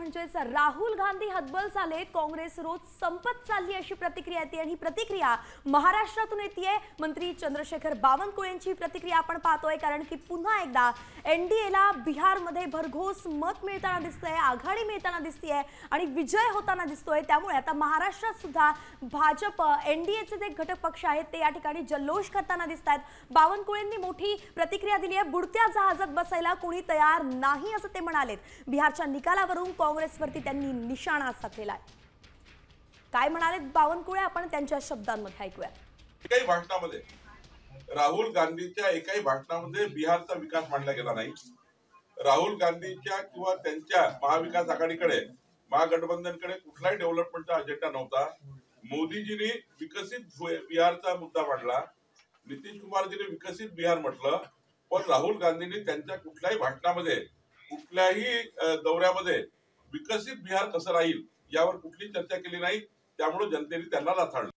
म्हणजेच राहुल गांधी हतबल झालेत, काँग्रेस रोज संपत चालली अशी प्रतिक्रिया येते आणि ही प्रतिक्रिया महाराष्ट्रातून येते। मंत्री चंद्रशेखर बावनकुळे यांची प्रतिक्रिया आपण पाहतोय, कारण की पुन्हा एकदा एनडीएला बिहारमध्ये भरघोस मत मिळताना दिसतंय, आघाडी मिळताना दिसतेय आणि विजय होताना दिसतोय। त्यामुळे आता महाराष्ट्रात सुद्धा भाजप एनडीएचे जे घटक पक्ष आहेत ते या ठिकाणी जल्लोष करताना दिसतात। बावनकुळेंनी मोठी प्रतिक्रिया दिली आहे, बुडत्या जहाजात बसायला कोणी तयार नाही असं ते म्हणालेत। बिहारच्या निकालावरून काँग्रेसवरती त्यांनी निशाणा साधलेला आहे। काय म्हणाले बावनकुळे, आपण त्यांच्या शब्दांमध्ये ऐकूया। काही भाषणामध्ये राहुल गांधीच्या एकाही भाषणामध्ये बिहारचा विकास मांडला गेला नाही। राहुल गांधीच्या किंवा त्यांच्या महाविकास आघाडीकडे, महागठबंधनकडे कुठलाही डेव्हलपमेंटचा अजेंडा नव्हता। मोदीजींनी विकसित बिहारचा मुद्दा मांडला, नितीश कुमारजींनी विकसित बिहार म्हटलं, पण राहुल गांधींनी त्यांच्या कुठल्याही भाषणामध्ये, कुठल्याही दौऱ्यामध्ये विकसित बिहार कसं राहील यावर कुठली चर्चा केली नाही। त्यामुळे जनतेने त्यांना लाथाळलं।